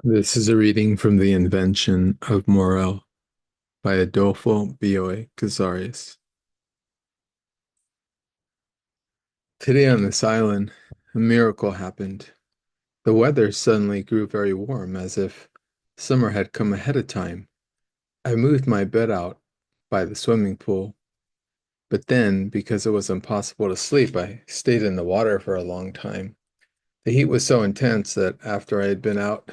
This is a reading from The Invention of Morel by Adolfo Bioy Casares. Today on this island, a miracle happened. The weather suddenly grew very warm, as if summer had come ahead of time. I moved my bed out by the swimming pool, but then, because it was impossible to sleep, I stayed in the water for a long time. The heat was so intense that after I had been out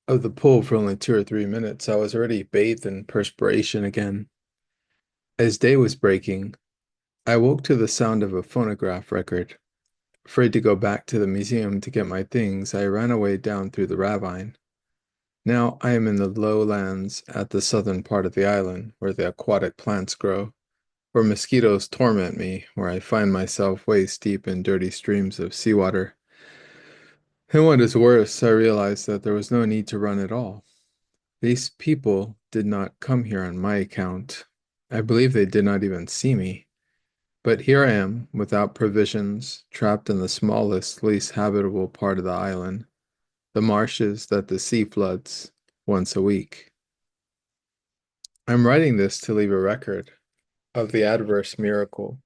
of the pool for only 2 or 3 minutes, I was already bathed in perspiration again. As day was breaking, I woke to the sound of a phonograph record. Afraid to go back to the museum to get my things, I ran away down through the ravine. Now I am in the lowlands at the southern part of the island, where the aquatic plants grow, where mosquitoes torment me, where I find myself waist deep in dirty streams of seawater. And what is worse, I realized that there was no need to run at all. These people did not come here on my account. I believe they did not even see me. But here I am, without provisions, trapped in the smallest, least habitable part of the island, the marshes that the sea floods once a week. I'm writing this to leave a record of the adverse miracle.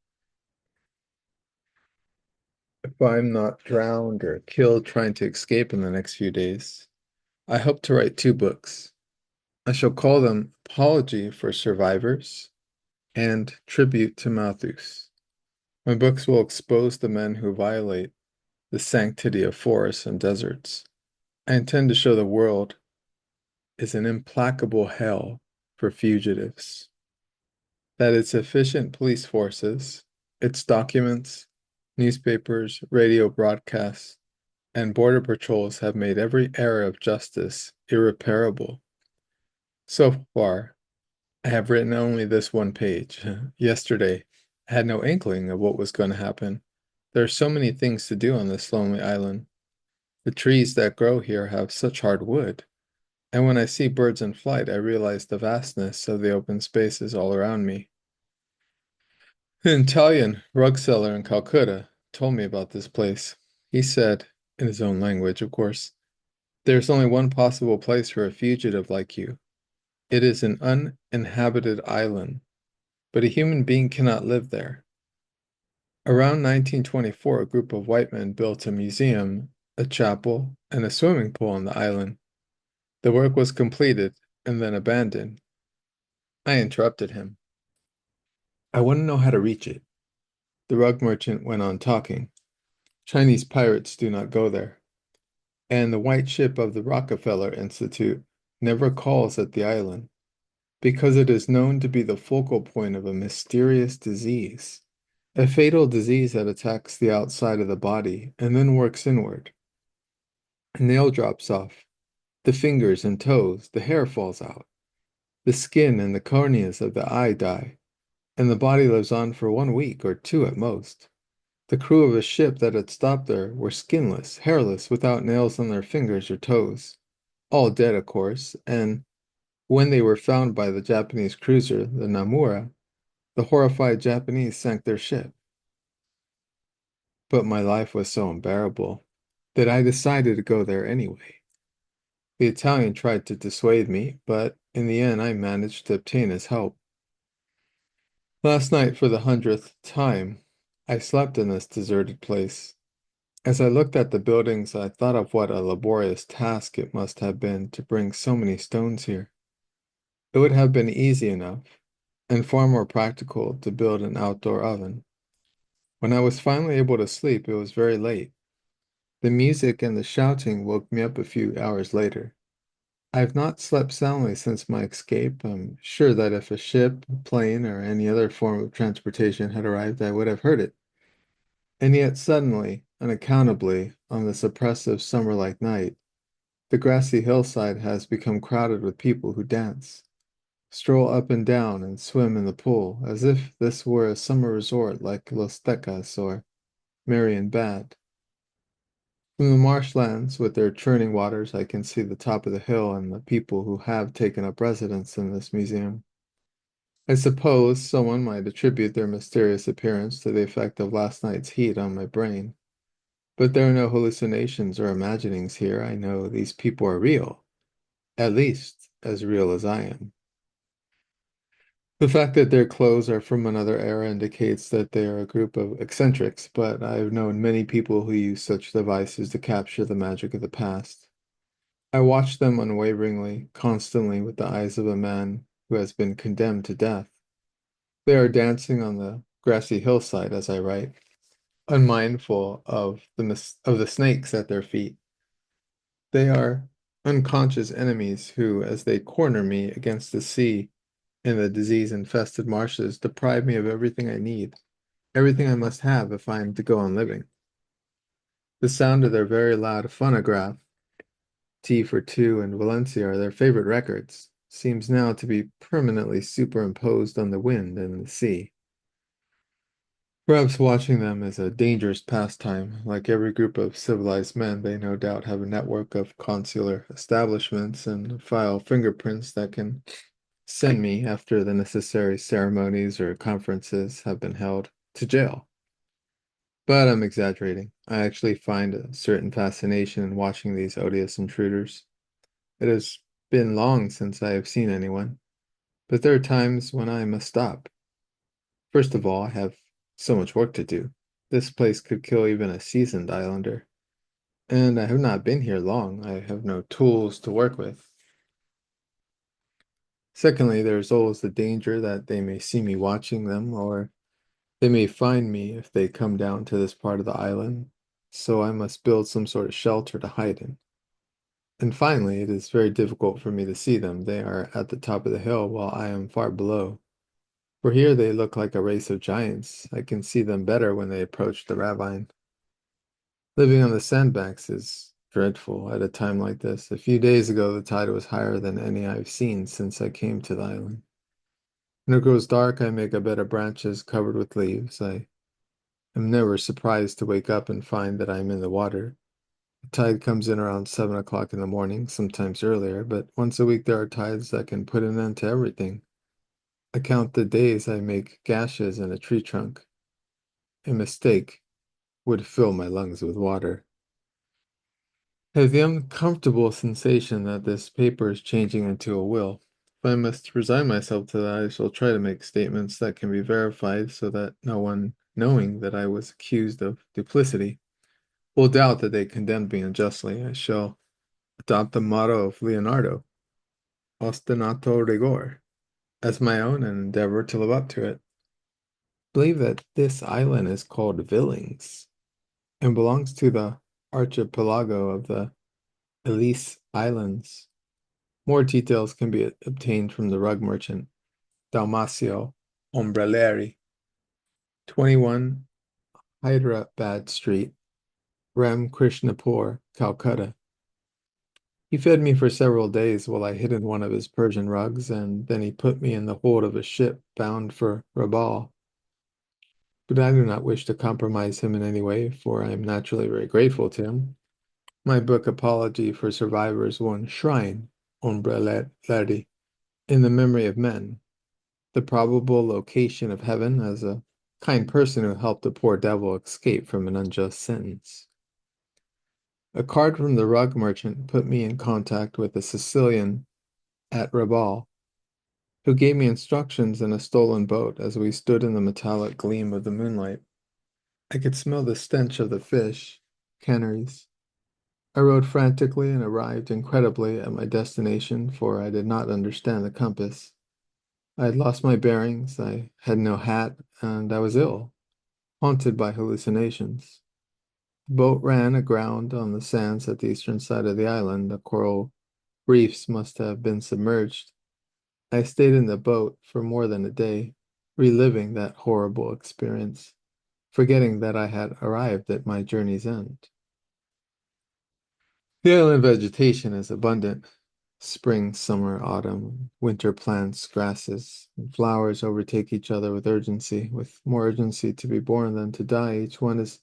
If I'm not drowned or killed trying to escape in the next few days, I hope to write 2 books. I shall call them Apology for Survivors and Tribute to Malthus. My books will expose the men who violate the sanctity of forests and deserts. I intend to show the world is an implacable hell for fugitives, that its efficient police forces, its documents, newspapers, radio broadcasts, and border patrols have made every error of justice irreparable. So far, I have written only this one page. Yesterday, I had no inkling of what was going to happen. There are so many things to do on this lonely island. The trees that grow here have such hard wood. And when I see birds in flight, I realize the vastness of the open spaces all around me. An Italian rug seller in Calcutta told me about this place. He said, in his own language, of course, there's only one possible place for a fugitive like you. It is an uninhabited island, but a human being cannot live there. Around 1924, a group of white men built a museum, a chapel, and a swimming pool on the island. The work was completed and then abandoned. I interrupted him. I want to know how to reach it. The rug merchant went on talking. Chinese pirates do not go there, and the white ship of the Rockefeller Institute never calls at the island because it is known to be the focal point of a mysterious disease, a fatal disease that attacks the outside of the body and then works inward. A nail drops off, the fingers and toes, the hair falls out, the skin and the corneas of the eye die, and the body lives on for 1 week or 2 at most. The crew of a ship that had stopped there were skinless, hairless, without nails on their fingers or toes. All dead, of course, and when they were found by the Japanese cruiser, the Namura, the horrified Japanese sank their ship. But my life was so unbearable that I decided to go there anyway. The Italian tried to dissuade me, but in the end I managed to obtain his help. Last night, for the 100th time, I slept in this deserted place. As I looked at the buildings, I thought of what a laborious task it must have been to bring so many stones here. It would have been easy enough, and far more practical, to build an outdoor oven. When I was finally able to sleep, it was very late. The music and the shouting woke me up a few hours later. I have not slept soundly since my escape. I'm sure that if a ship, a plane, or any other form of transportation had arrived, I would have heard it. And yet suddenly, unaccountably, on this oppressive summer-like night, the grassy hillside has become crowded with people who dance, stroll up and down, and swim in the pool, as if this were a summer resort like Los Tecas or Marion Bad. From the marshlands with their churning waters, I can see the top of the hill and the people who have taken up residence in this museum. I suppose someone might attribute their mysterious appearance to the effect of last night's heat on my brain. But there are no hallucinations or imaginings here. I know these people are real. at least as real as I am. The fact that their clothes are from another era indicates that they are a group of eccentrics, but I've known many people who use such devices to capture the magic of the past. I watch them unwaveringly, constantly with the eyes of a man who has been condemned to death. They are dancing on the grassy hillside as I write, unmindful of the snakes at their feet. They are unconscious enemies who, as they corner me against the sea in the disease-infested marshes, deprive me of everything I need, everything I must have if I am to go on living. The sound of their very loud phonograph, T for Two and Valencia are their favorite records, seems now to be permanently superimposed on the wind and the sea. Perhaps watching them is a dangerous pastime. Like every group of civilized men, they no doubt have a network of consular establishments and file fingerprints that can send me, after the necessary ceremonies or conferences have been held, to jail. But I'm exaggerating. I actually find a certain fascination in watching these odious intruders. It has been long since I have seen anyone, but there are times when I must stop. First of all, I have so much work to do. This place could kill even a seasoned islander. And I have not been here long. I have no tools to work with. Secondly, there's always the danger that they may see me watching them, or they may find me if they come down to this part of the island. So I must build some sort of shelter to hide in. And finally, it is very difficult for me to see them. They are at the top of the hill while I am far below. For here they look like a race of giants. I can see them better when they approach the ravine. Living on the sandbanks is dreadful at a time like this. A few days ago, the tide was higher than any I've seen since I came to the island. When it grows dark, I make a bed of branches covered with leaves. I am never surprised to wake up and find that I am in the water. The tide comes in around 7 o'clock in the morning, sometimes earlier, but once a week there are tides that can put an end to everything. I count the days I make gashes in a tree trunk. A mistake would fill my lungs with water. I have the uncomfortable sensation that this paper is changing into a will. If I must resign myself to that, I shall try to make statements that can be verified so that no one, knowing that I was accused of duplicity, will doubt that they condemned me unjustly. I shall adopt the motto of Leonardo, ostinato rigor, as my own and endeavor to live up to it. I believe that this island is called Villings and belongs to the archipelago of the Ellice Islands. More details can be obtained from the rug merchant, Dalmasio Ombrelleri, 21 Hyderabad Street, Ram Krishnapur, Calcutta. He fed me for several days while I hid in one of his Persian rugs, and then he put me in the hold of a ship bound for Rabaul. But I do not wish to compromise him in any way, for I am naturally very grateful to him. My book Apology for Survivors will enshrine Ombrelleri in the memory of men, the probable location of heaven as a kind person who helped a poor devil escape from an unjust sentence. A card from the rug merchant put me in contact with a Sicilian at Rabaul, who gave me instructions in a stolen boat as we stood in the metallic gleam of the moonlight. I could smell the stench of the fish, canneries. I rowed frantically and arrived incredibly at my destination, for I did not understand the compass. I had lost my bearings, I had no hat, and I was ill, haunted by hallucinations. The boat ran aground on the sands at the eastern side of the island. The coral reefs must have been submerged. I stayed in the boat for more than a day, reliving that horrible experience, forgetting that I had arrived at my journey's end. The island vegetation is abundant. Spring, summer, autumn, winter plants, grasses, and flowers overtake each other with more urgency to be born than to die. Each one is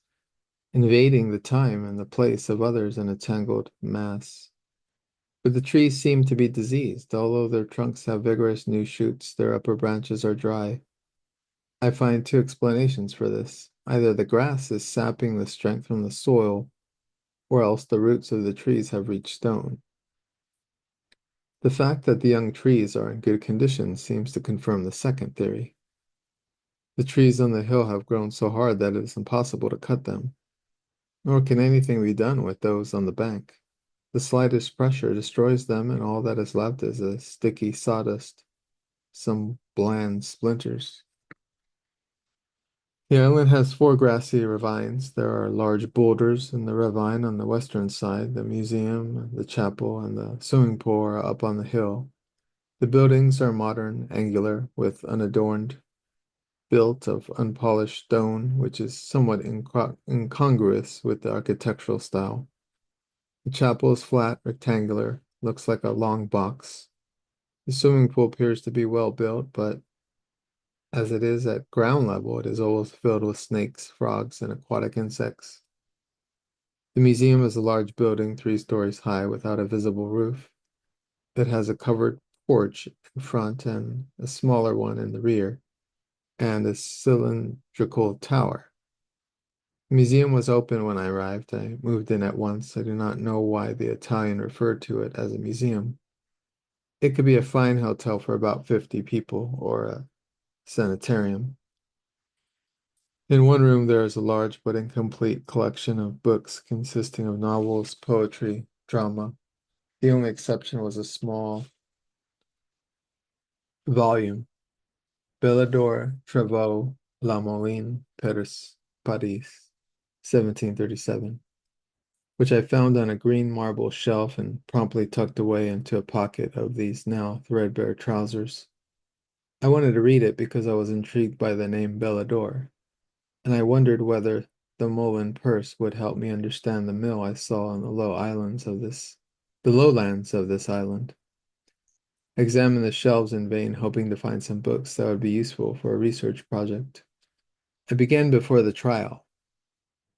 invading the time and the place of others in a tangled mass. But the trees seem to be diseased. Although their trunks have vigorous new shoots, their upper branches are dry. I find two explanations for this. Either the grass is sapping the strength from the soil, or else the roots of the trees have reached stone. The fact that the young trees are in good condition seems to confirm the second theory. The trees on the hill have grown so hard that it is impossible to cut them, nor can anything be done with those on the bank. The slightest pressure destroys them, and all that is left is a sticky sawdust, some bland splinters. The island has four grassy ravines. There are large boulders in the ravine on the western side. The museum, the chapel, and the swimming pool are up on the hill. The buildings are modern, angular, with unadorned, built of unpolished stone, which is somewhat incongruous with the architectural style. The chapel is flat, rectangular, looks like a long box. The swimming pool appears to be well built, but as it is at ground level, it is almost filled with snakes, frogs, and aquatic insects. The museum is a large building, 3 stories high, without a visible roof. It has a covered porch in front and a smaller one in the rear, and a cylindrical tower. The museum was open when I arrived. I moved in at once. I do not know why the Italian referred to it as a museum. It could be a fine hotel for about 50 people or a sanitarium. In one room, there is a large but incomplete collection of books consisting of novels, poetry, drama. The only exception was a small volume, Bellador Travaux La Moline, Paris, 1737, which I found on a green marble shelf and promptly tucked away into a pocket of these now threadbare trousers. I wanted to read it because I was intrigued by the name Bellador, and I wondered whether the Mullen purse would help me understand the mill I saw on the lowlands of this island. I examined the shelves in vain, hoping to find some books that would be useful for a research project. I began before the trial.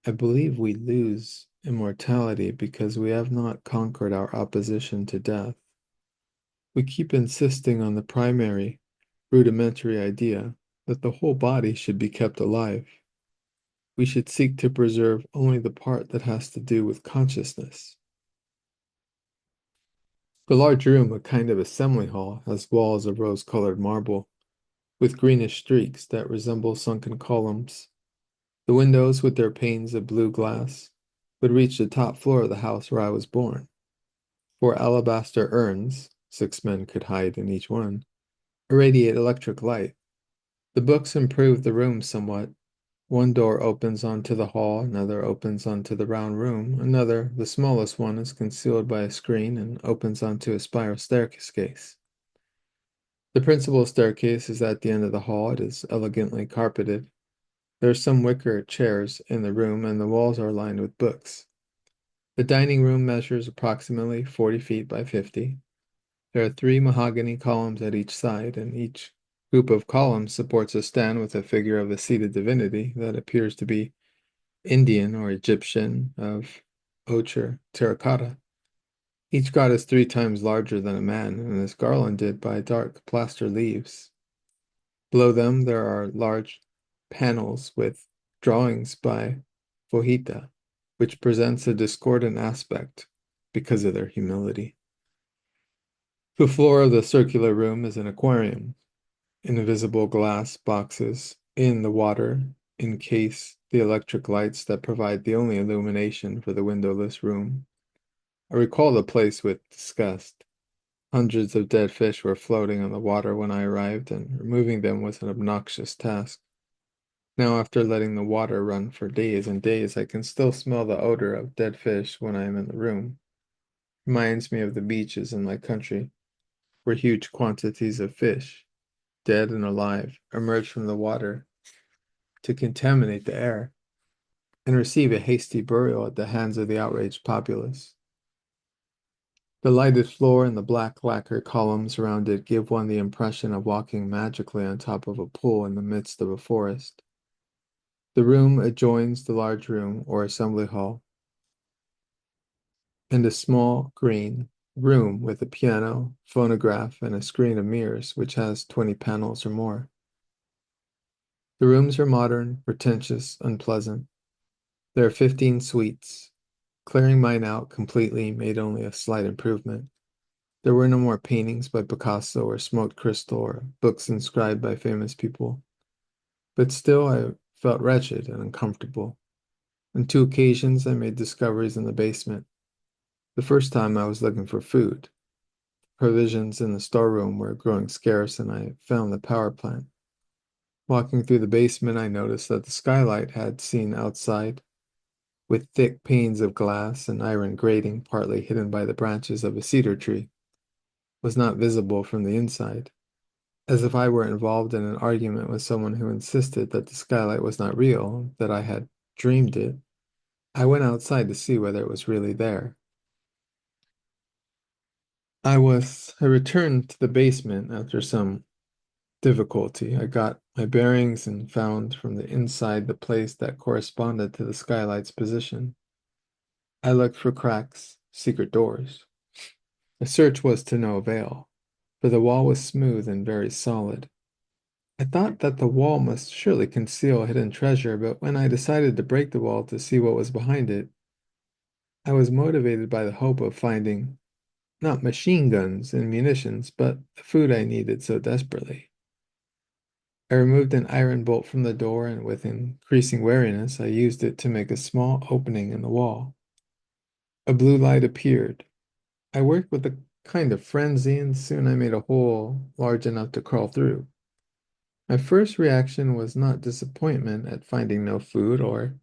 I believe we lose immortality because we have not conquered our opposition to death. We keep insisting on the primary, rudimentary idea that the whole body should be kept alive. We should seek to preserve only the part that has to do with consciousness. The large room, a kind of assembly hall, has walls of rose-colored marble, with greenish streaks that resemble sunken columns. The windows, with their panes of blue glass, would reach the top floor of the house where I was born. 4 alabaster urns, 6 men could hide in each one, irradiate electric light. The books improve the room somewhat. One door opens onto the hall, another opens onto the round room, another, the smallest one, is concealed by a screen and opens onto a spiral staircase. The principal staircase is at the end of the hall. It is elegantly carpeted. There are some wicker chairs in the room, and the walls are lined with books. The dining room measures approximately 40 feet by 50. There are 3 mahogany columns at each side, and each group of columns supports a stand with a figure of a seated divinity that appears to be Indian or Egyptian of ochre terracotta. Each god is 3 times larger than a man and is garlanded by dark plaster leaves. Below them there are large panels with drawings by Fojita, which presents a discordant aspect because of their humility. The floor of the circular room is an aquarium. Invisible glass boxes in the water encase the electric lights that provide the only illumination for the windowless room. I recall the place with disgust. Hundreds of dead fish were floating on the water when I arrived, and removing them was an obnoxious task. Now, after letting the water run for days and days, I can still smell the odor of dead fish when I am in the room. Reminds me of the beaches in my country, where huge quantities of fish, dead and alive, emerge from the water to contaminate the air and receive a hasty burial at the hands of the outraged populace. The lighted floor and the black lacquer columns around it give one the impression of walking magically on top of a pool in the midst of a forest. The room adjoins the large room or assembly hall, and a small green room with a piano, phonograph, and a screen of mirrors, which has 20 panels or more. The rooms are modern, pretentious, unpleasant. There are 15 suites. Clearing mine out completely made only a slight improvement. There were no more paintings by Picasso or smoked crystal or books inscribed by famous people. But still, I felt wretched and uncomfortable. On two occasions, I made discoveries in the basement. The first time, I was looking for food. Provisions in the storeroom were growing scarce, and I found the power plant. Walking through the basement, I noticed that the skylight had seen outside, with thick panes of glass and iron grating partly hidden by the branches of a cedar tree, was not visible from the inside, as if I were involved in an argument with someone who insisted that the skylight was not real, that I had dreamed it. I went outside to see whether it was really there. I returned to the basement after some difficulty. I got my bearings and found from the inside the place that corresponded to the skylight's position. I looked for cracks, secret doors. The search was to no avail, for the wall was smooth and very solid. I thought that the wall must surely conceal hidden treasure, but when I decided to break the wall to see what was behind it, I was motivated by the hope of finding not machine guns and munitions, but the food I needed so desperately. I removed an iron bolt from the door, and with increasing wariness, I used it to make a small opening in the wall. A blue light appeared. I worked with a kind of frenzy, and soon I made a hole large enough to crawl through. My first reaction was not disappointment at finding no food or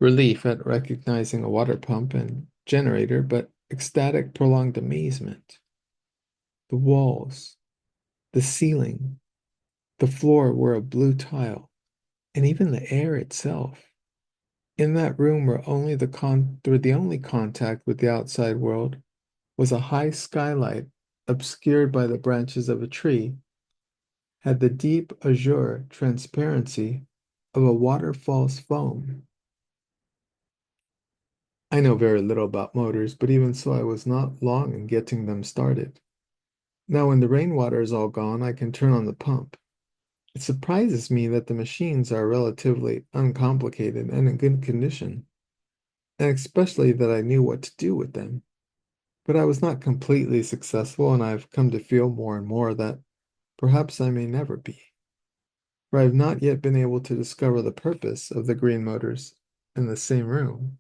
relief at recognizing a water pump and generator, but ecstatic, prolonged amazement. The walls, the ceiling, the floor were of blue tile, and even the air itself. In that room where the only contact with the outside world was a high skylight obscured by the branches of a tree, had the deep azure transparency of a waterfall's foam. I know very little about motors, but even so, I was not long in getting them started. Now, when the rainwater is all gone, I can turn on the pump. It surprises me that the machines are relatively uncomplicated and in good condition, and especially that I knew what to do with them. But I was not completely successful, and I've come to feel more and more that perhaps I may never be, for I have not yet been able to discover the purpose of the green motors in the same room,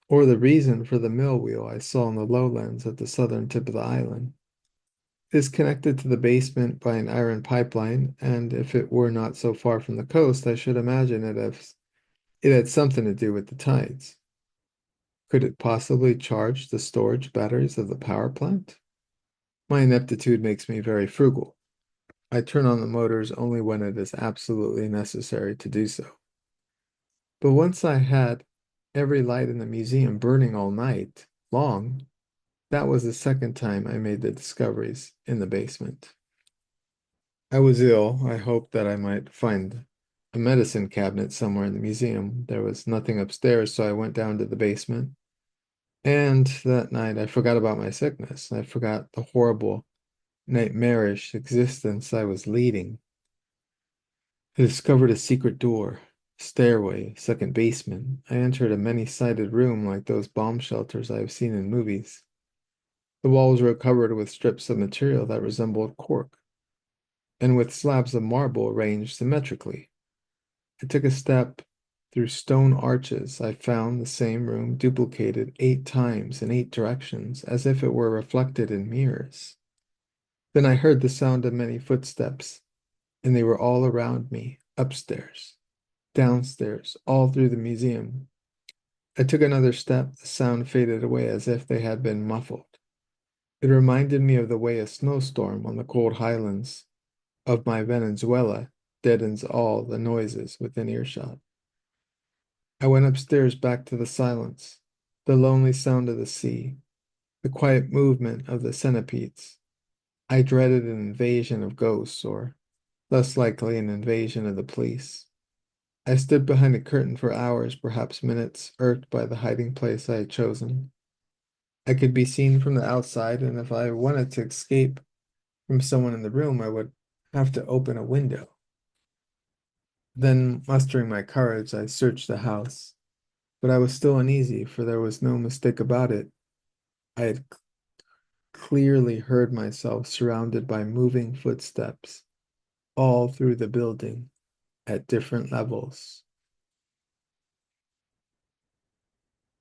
or the reason for the mill wheel I saw in the lowlands at the southern tip of the island. It is connected to the basement by an iron pipeline, and if it were not so far from the coast, I should imagine it had something to do with the tides. Could it possibly charge the storage batteries of the power plant? My ineptitude makes me very frugal. I turn on the motors only when it is absolutely necessary to do so. But once I had every light in the museum burning all night long, that was the second time I made the discoveries in the basement. I was ill. I hoped that I might find a medicine cabinet somewhere in the museum. There was nothing upstairs, so I went down to the basement. And that night I forgot about my sickness. I forgot the horrible, nightmarish existence I was leading. I discovered a secret door, stairway, second basement. I entered a many-sided room like those bomb shelters I have seen in movies. The walls were covered with strips of material that resembled cork, and with slabs of marble arranged symmetrically. I took a step through stone arches. I found the same room duplicated 8 times in 8 directions, as if it were reflected in mirrors. Then I heard the sound of many footsteps, and they were all around me, upstairs, downstairs, all through the museum. I took another step. The sound faded away as if they had been muffled. It reminded me of the way a snowstorm on the cold highlands of my Venezuela deadens all the noises within earshot. I went upstairs back to the silence, the lonely sound of the sea, the quiet movement of the centipedes. I dreaded an invasion of ghosts, or less likely an invasion of the police. I stood behind a curtain for hours, perhaps minutes, irked by the hiding place I had chosen. I could be seen from the outside, and if I wanted to escape from someone in the room, I would have to open a window. Then, mustering my courage, I searched the house, but I was still uneasy, for there was no mistake about it. I had clearly heard myself surrounded by moving footsteps all through the building at different levels.